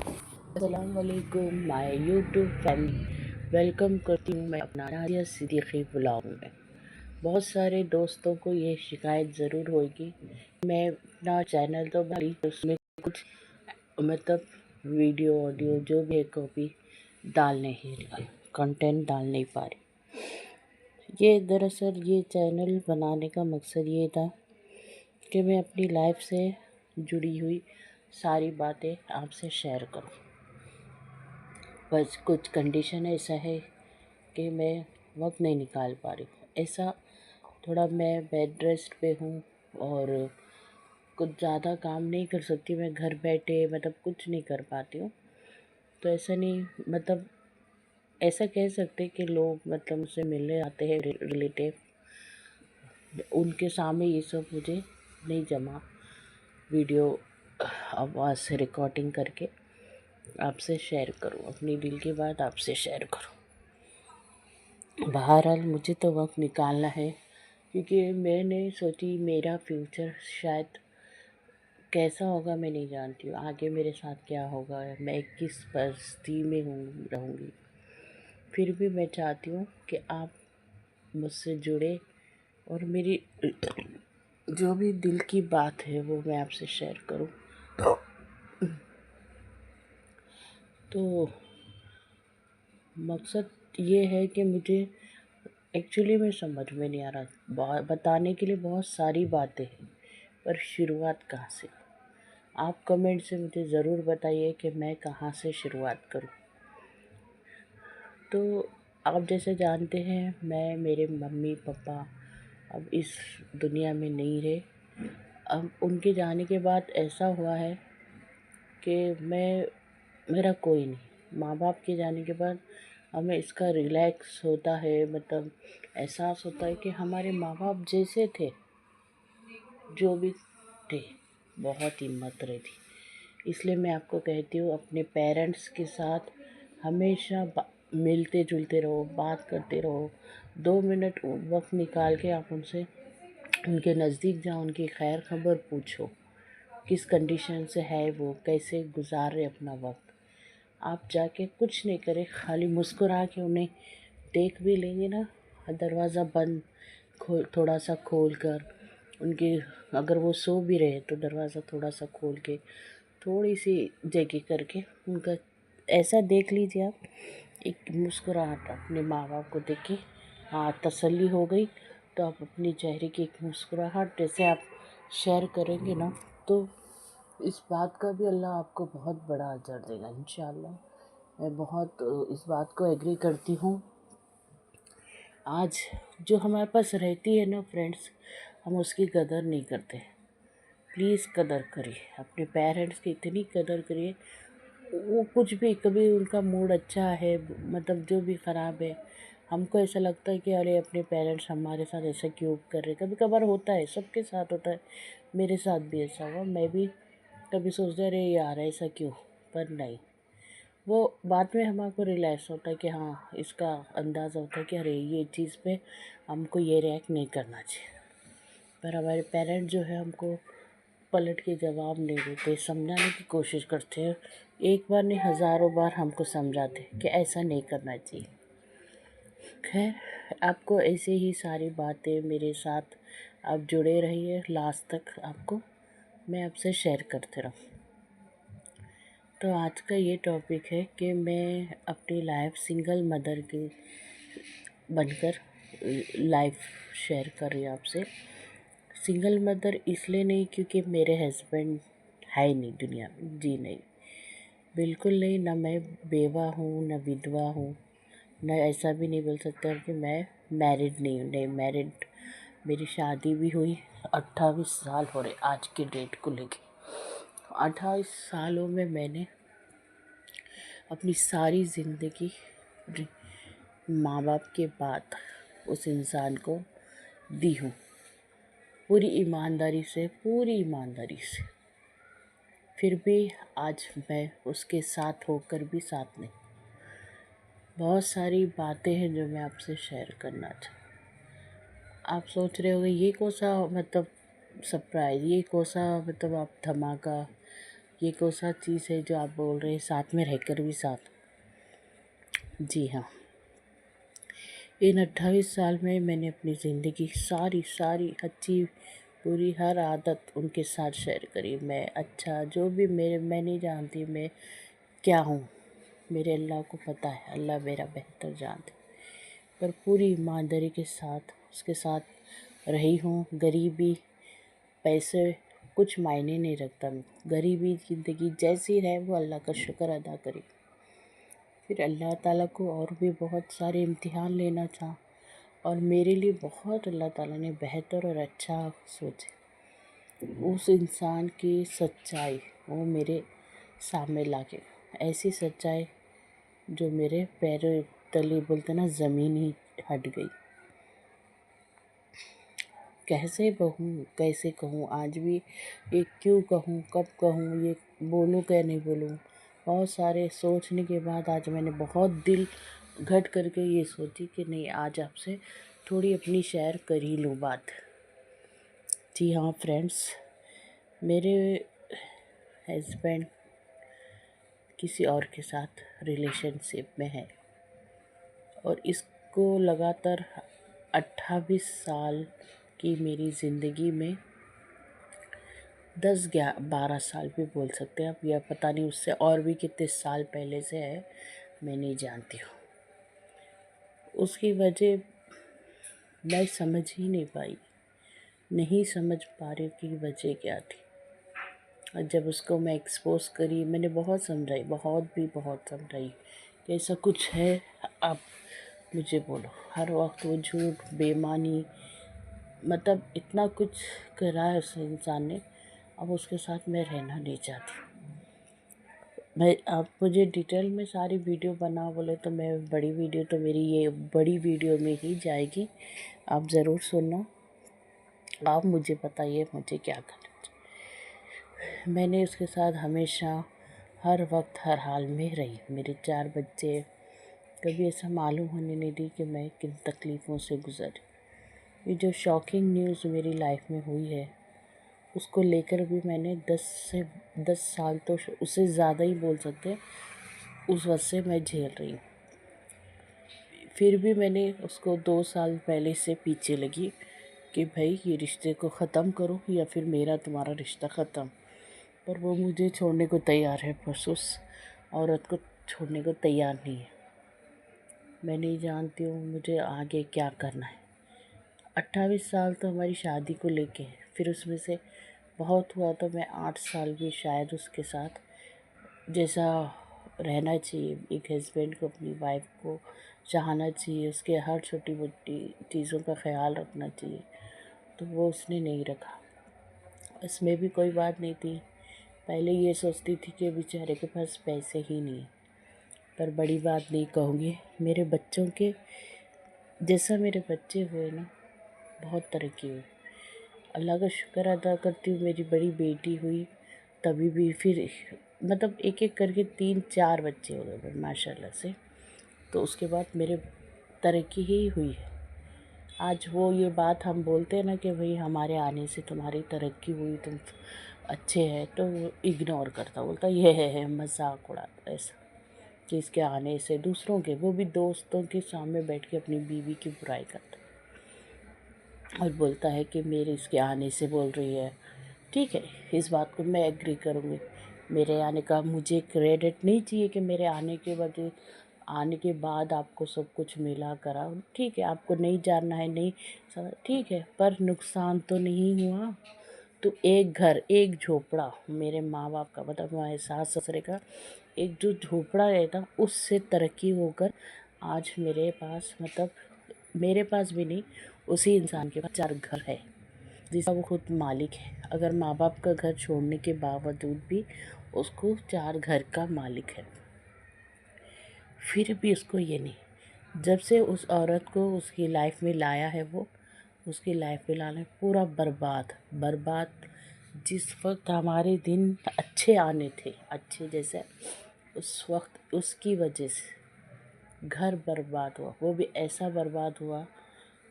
अस्सलाम वालेकुम my YouTube family. Welcome करती हूँ मैं अपना नादिया सिद्दीकी व्लॉग में। बहुत सारे दोस्तों को ये शिकायत ज़रूर होगी, मैं अपना चैनल तो बना ली, उसमें कुछ मतलब वीडियो ऑडियो जो भी है कॉपी डाल नहीं रही, कंटेंट डाल नहीं पा रही। ये दरअसल ये चैनल बनाने का मकसद ये था कि मैं अपनी लाइफ से जुड़ी हुई सारी बातें आपसे शेयर करूँ। बस कुछ कंडीशन ऐसा है कि मैं वक्त नहीं निकाल पा रही हूँ। ऐसा थोड़ा मैं बेड रेस्ट पे हूँ और कुछ ज़्यादा काम नहीं कर सकती, मैं घर बैठे मतलब कुछ नहीं कर पाती हूँ। तो ऐसा नहीं मतलब ऐसा कह सकते कि लोग मतलब मुझसे मिलने आते हैं रिलेटिव, उनके सामने ये सब मुझे नहीं जमा वीडियो आवाज़ से रिकॉर्डिंग करके आपसे शेयर करूँ, अपनी दिल की बात आपसे शेयर करूँ। बहरहाल मुझे तो वक्त निकालना है, क्योंकि मैंने सोची मेरा फ्यूचर शायद कैसा होगा मैं नहीं जानती हूँ, आगे मेरे साथ क्या होगा, मैं किस परिस्थिति में रहूँगी। फिर भी मैं चाहती हूँ कि आप मुझसे जुड़े और मेरी जो भी दिल की बात है वो मैं आपसे शेयर करूँ। तो मकसद ये है कि मुझे एक्चुअली में समझ में नहीं आ रहा, बताने के लिए बहुत सारी बातें हैं, पर शुरुआत कहाँ से। आप कमेंट से मुझे ज़रूर बताइए कि मैं कहाँ से शुरुआत करूँ। तो आप जैसे जानते हैं मैं मेरे मम्मी पापा अब इस दुनिया में नहीं रहे। अब उनके जाने के बाद ऐसा हुआ है कि मेरा कोई नहीं। माँ बाप के जाने के बाद हमें इसका रिलैक्स होता है, मतलब एहसास होता है कि हमारे माँ बाप जैसे थे, जो भी थे, बहुत हिम्मत रही थी। इसलिए मैं आपको कहती हूँ अपने पेरेंट्स के साथ हमेशा मिलते जुलते रहो, बात करते रहो। 2 मिनट वक्त निकाल के आप उनसे उनके नज़दीक जाओ, उनकी खैर खबर पूछो, किस कंडीशन से है वो, कैसे गुजार रहे अपना वक्त। आप जाके कुछ नहीं करें, खाली मुस्कुरा के उन्हें देख भी लेंगे ना, दरवाज़ा बंद थोड़ा सा खोल कर उनके, अगर वो सो भी रहे तो दरवाज़ा थोड़ा सा खोल के थोड़ी सी जगह करके उनका ऐसा देख लीजिए आप, एक मुस्कुराहट अपने माँ बाप को देख के, हाँ तसल्ली हो गई, तो आप अपनी चेहरे की एक मुस्कुराहट जैसे आप शेयर करेंगे ना, तो इस बात का भी अल्लाह आपको बहुत बड़ा अजर देगा इंशाअल्लाह। मैं बहुत इस बात को एग्री करती हूँ। आज जो हमारे पास रहती है ना फ्रेंड्स, हम उसकी कदर नहीं करते। प्लीज़ कदर करिए अपने पेरेंट्स की, इतनी कदर करिए। वो कुछ भी, कभी उनका मूड अच्छा है मतलब जो भी ख़राब है, हमको ऐसा लगता है कि अरे अपने पेरेंट्स हमारे साथ ऐसा क्यों कर रहे। कभी कभार होता है, सबके साथ होता है, मेरे साथ भी ऐसा हुआ। मैं भी कभी सोचते अरे यार ऐसा क्यों, पर नहीं, वो बाद में हमारे रियलाइज़ होता है कि हाँ इसका अंदाज़ा होता है कि अरे ये चीज़ पे हमको ये रिएक्ट नहीं करना चाहिए। पर हमारे पेरेंट्स जो है हमको पलट के जवाब नहीं देते, समझाने की कोशिश करते हैं, एक बार नहीं हज़ारों बार हमको समझाते कि ऐसा नहीं करना चाहिए। खैर, आपको ऐसे ही सारी बातें मेरे साथ आप जुड़े रहिए लास्ट तक, आपको मैं आपसे शेयर करते रहूँ। तो आज का ये टॉपिक है कि मैं अपनी लाइफ सिंगल मदर की बनकर लाइफ शेयर कर रही हूँ आपसे। सिंगल मदर इसलिए नहीं क्योंकि मेरे हस्बैंड है ही नहीं दुनिया में, जी नहीं, बिल्कुल नहीं। ना मैं बेवा हूँ, ना विधवा हूँ, ना ऐसा भी नहीं बोल सकता कि मैं मैरिड नहीं हूँ। नहीं, मैरिड, मेरी शादी भी हुई, 28 साल हो रहे आज की डेट को लेके। 28 सालों में मैंने अपनी सारी ज़िंदगी माँ बाप के बाद उस इंसान को दी हूँ, पूरी ईमानदारी से, पूरी ईमानदारी से। फिर भी आज मैं उसके साथ होकर भी साथ नहीं। बहुत सारी बातें हैं जो मैं आपसे शेयर करना चाहती। आप सोच रहे होंगे ये कौन सा मतलब सरप्राइज़, ये कौन सा मतलब आप धमाका ये कौन सा चीज़ है जो आप बोल रहे हैं साथ में रहकर भी साथ? जी हाँ, इन 28 साल में मैंने अपनी ज़िंदगी सारी सारी अच्छी बुरी हर आदत उनके साथ शेयर करी। मैं अच्छा जो भी मैं नहीं जानती मैं क्या हूँ, मेरे अल्लाह को पता है, अल्लाह मेरा बेहतर जानते। पर पूरी ईमानदारी के साथ उसके साथ रही हूँ। गरीबी पैसे कुछ मायने नहीं रखता, गरीबी ज़िंदगी जैसी है वो अल्लाह का शुक्र अदा करी। फिर अल्लाह ताला को और भी बहुत सारे इम्तिहान लेना था और मेरे लिए बहुत अल्लाह ताला ने बेहतर और अच्छा सोचे। उस इंसान की सच्चाई वो मेरे सामने लाके, ऐसी सच्चाई जो मेरे पैरों तले बोलते ना ज़मीन ही हट गई। कैसे कहूँ कैसे कहूँ, आज भी ये क्यों कहूँ कब कहूँ, ये बोलूँ क्या नहीं बोलूँ। बहुत सारे सोचने के बाद आज मैंने बहुत दिल घट करके ये सोची कि नहीं आज आपसे थोड़ी अपनी शेयर कर ही लूँ बात। जी हाँ फ्रेंड्स, मेरे हस्बैंड किसी और के साथ रिलेशनशिप में है और इसको लगातार 28 साल की मेरी ज़िंदगी में 12 साल भी बोल सकते हैं आप, या पता नहीं उससे और भी कितने साल पहले से है, मैं नहीं जानती हूँ। उसकी वजह मैं समझ ही नहीं पाई, नहीं समझ पा रही कि वजह क्या थी। और जब उसको मैं एक्सपोज करी, मैंने बहुत समझाई, बहुत समझाई कि ऐसा कुछ है, आप मुझे बोलो। हर वक्त वो झूठ बेईमानी, मतलब इतना कुछ करा है उस इंसान ने, अब उसके साथ मैं रहना नहीं चाहती। मैं आप मुझे डिटेल में सारी वीडियो बना बोले तो मैं बड़ी वीडियो तो मेरी ये बड़ी वीडियो में ही जाएगी, आप ज़रूर सुनना। आप मुझे बताइए मुझे क्या करना चाहिए। मैंने उसके साथ हमेशा हर वक्त हर हाल में रही। मेरे 4 बच्चे, कभी ऐसा मालूम होने नहीं दी कि मैं किन तकलीफ़ों से गुज़री। ये जो शॉकिंग न्यूज़ मेरी लाइफ में हुई है उसको लेकर भी मैंने 10 साल तो उससे ज़्यादा ही बोल सकते हैं, उस वक्त से मैं झेल रही हूँ। फिर भी मैंने उसको 2 साल पहले से पीछे लगी कि भाई ये रिश्ते को ख़त्म करो या फिर मेरा तुम्हारा रिश्ता ख़त्म। पर वो मुझे छोड़ने को तैयार है, बस उस औरत को छोड़ने को तैयार नहीं है। मैं नहीं जानती हूँ मुझे आगे क्या करना है। 28 साल तो हमारी शादी को लेके है, फिर उसमें से बहुत हुआ तो मैं 8 साल भी शायद उसके साथ जैसा रहना चाहिए, एक हस्बैंड को अपनी वाइफ को चाहना चाहिए, उसके हर छोटी मोटी चीज़ों का ख्याल रखना चाहिए, तो वो उसने नहीं रखा। इसमें भी कोई बात नहीं थी, पहले ये सोचती थी कि बेचारे के पास पैसे ही नहीं, पर बड़ी बात नहीं कहूँगी, मेरे बच्चों के जैसा मेरे बच्चे हुए ना, बहुत तरक्की हुई। अल्लाह का शुक्र अदा करती हूँ, मेरी बड़ी बेटी हुई तभी भी फिर मतलब एक एक करके 3-4 बच्चे हो गए माशाल्लाह से। तो उसके बाद मेरे तरक्की ही हुई है। आज वो ये बात हम बोलते हैं ना कि भाई हमारे आने से तुम्हारी तरक्की हुई, तुम अच्छे हैं, तो वो इग्नोर करता, बोलता ये है मजाक उड़ाता ऐसा कि इसके आने से दूसरों के, वो भी दोस्तों के सामने बैठ के अपनी बीवी की बुराई करता और बोलता है कि मेरे इसके आने से बोल रही है। ठीक है, इस बात को मैं एग्री करूँगी, मेरे आने का मुझे क्रेडिट नहीं चाहिए कि मेरे आने के बाद आपको सब कुछ मिला करा। ठीक है, आपको नहीं जानना है, नहीं ठीक है, पर नुकसान तो नहीं हुआ। तो एक घर एक झोपड़ा मेरे माँ बाप का, मतलब हमारे सास ससुरे का एक जो झोपड़ा रहता, उससे तरक्की होकर आज मेरे पास, मतलब मेरे पास भी नहीं, उसी इंसान के पास 4 घर है जिसका वो खुद मालिक है। अगर माँ बाप का घर छोड़ने के बावजूद भी उसको 4 घर का मालिक है। फिर भी उसको ये नहीं, जब से उस औरत को उसकी लाइफ में लाया है, वो उसकी लाइफ में लाने पूरा बर्बाद। जिस वक्त हमारे दिन अच्छे आने थे, अच्छे जैसे, उस वक्त उसकी वजह से घर बर्बाद हुआ। वो भी ऐसा बर्बाद हुआ,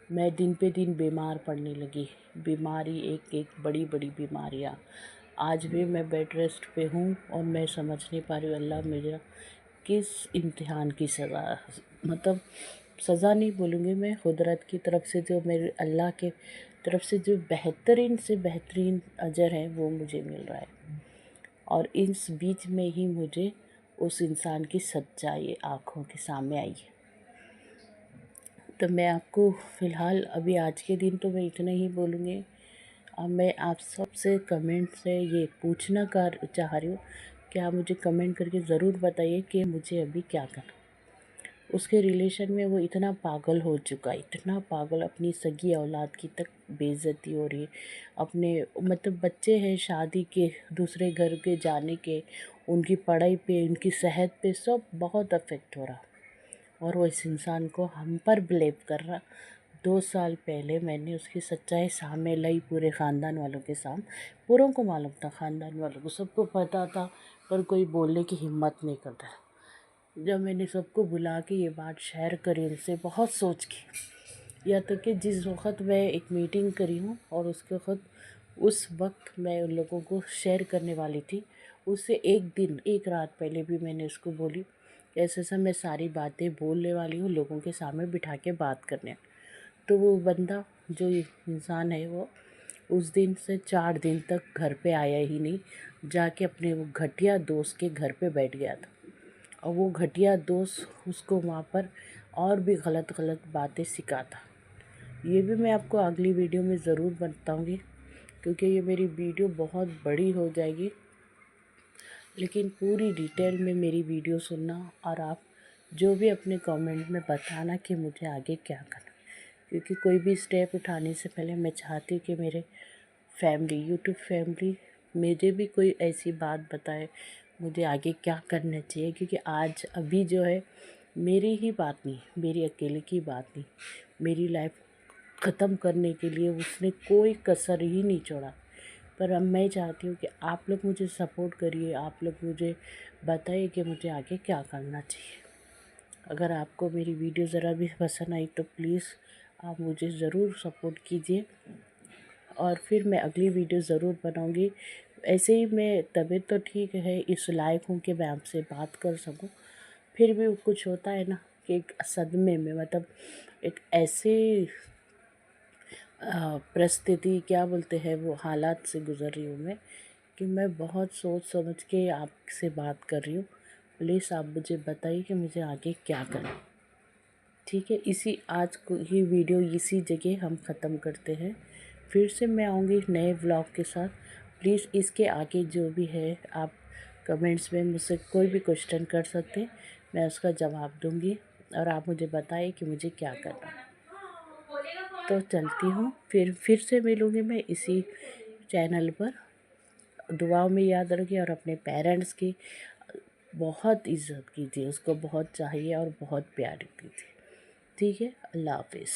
मैं दिन पे दिन बीमार पड़ने लगी। बीमारी एक एक बड़ी बड़ी बीमारियाँ आज भी मैं बेड रेस्ट पे हूँ और मैं समझ नहीं पा रही हूँ अल्लाह मेरा किस इम्तिहान की सज़ा, मतलब सज़ा नहीं बोलूँगी मैं, कुदरत की तरफ से जो मेरे अल्लाह के तरफ से जो बेहतरीन से बेहतरीन अजर है वो मुझे मिल रहा है। और इस बीच में ही मुझे उस इंसान की सच्चाई आँखों के सामने आई है। तो मैं आपको फ़िलहाल अभी आज के दिन तो मैं इतना ही बोलूँगी। अब मैं आप सबसे कमेंट से ये पूछना चाह रही हूँ कि आप मुझे कमेंट करके ज़रूर बताइए कि मुझे अभी क्या करना। उसके रिलेशन में वो इतना पागल हो चुका है, इतना पागल, अपनी सगी औलाद की तक बेइज्जती हो रही है। अपने मतलब बच्चे हैं शादी के, दूसरे घर के जाने के, उनकी पढ़ाई पे, उनकी सेहत पे सब बहुत अफेक्ट हो रहा। और वो इस इंसान को हम पर ब्लेम कर रहा। 2 साल पहले मैंने उसकी सच्चाई सामने लाई पूरे ख़ानदान वालों के सामने। पूरों को मालूम था, ख़ानदान वालों को सबको पता था, पर कोई बोलने की हिम्मत नहीं करता। जब मैंने सबको बुला के ये बात शेयर करी उनसे, बहुत सोच के, या तक कि जिस वक़्त मैं एक मीटिंग करी हूँ और उसके वक़्त उस वक्त मैं उन लोगों को शेयर करने वाली थी, उससे एक दिन एक रात पहले भी मैंने उसको बोली ऐसे ऐसा मैं सारी बातें बोलने वाली हूँ, लोगों के सामने बिठा के बात करने। तो वो बंदा जो इंसान है वो उस दिन से 4 दिन तक घर पे आया ही नहीं, जाके अपने वो घटिया दोस्त के घर पे बैठ गया था। और वो घटिया दोस्त उसको वहाँ पर और भी गलत गलत बातें सिखाता। ये भी मैं आपको अगली वीडियो में ज़रूर बताऊँगी, क्योंकि ये मेरी वीडियो बहुत बड़ी हो जाएगी। लेकिन पूरी डिटेल में मेरी वीडियो सुनना और आप जो भी अपने कमेंट में बताना कि मुझे आगे क्या करना। क्योंकि कोई भी स्टेप उठाने से पहले मैं चाहती हूँ कि मेरे फैमिली, यूट्यूब फैमिली मुझे भी कोई ऐसी बात बताए मुझे आगे क्या करना चाहिए। क्योंकि आज अभी जो है मेरी ही बात नहीं, मेरी अकेले की बात नहीं, मेरी लाइफ ख़त्म करने के लिए उसने कोई कसर ही नहीं छोड़ा। पर अब मैं चाहती हूँ कि आप लोग मुझे सपोर्ट करिए, आप लोग मुझे बताइए कि मुझे आगे क्या करना चाहिए। अगर आपको मेरी वीडियो ज़रा भी पसंद आई तो प्लीज़ आप मुझे ज़रूर सपोर्ट कीजिए, और फिर मैं अगली वीडियो ज़रूर बनाऊँगी। ऐसे ही मैं तबीयत तो ठीक है, इस लायक हूँ कि मैं आपसे बात कर सकूँ, फिर भी कुछ होता है ना कि एक सदमे में, मतलब एक ऐसे परिस्थिति क्या बोलते हैं वो हालात से गुज़र रही हूँ मैं, कि मैं बहुत सोच समझ के आपसे बात कर रही हूँ। प्लीज़ आप मुझे बताइए कि मुझे आगे क्या करना। ठीक है, इसी आज को ही वीडियो इसी जगह हम ख़त्म करते हैं। फिर से मैं आऊँगी नए व्लॉग के साथ। प्लीज़ इसके आगे जो भी है आप कमेंट्स में मुझसे कोई भी क्वेश्चन कर सकते हैं, मैं उसका जवाब दूँगी, और आप मुझे बताइए कि मुझे क्या करना है। तो चलती हूँ, फिर से मिलूँगी मैं इसी चैनल पर। दुआओं में याद रखिए और अपने पेरेंट्स की बहुत इज़्ज़त कीजिए, उसको बहुत चाहिए और बहुत प्यार कीजिए। ठीक है, अल्लाह हाफ़िज़।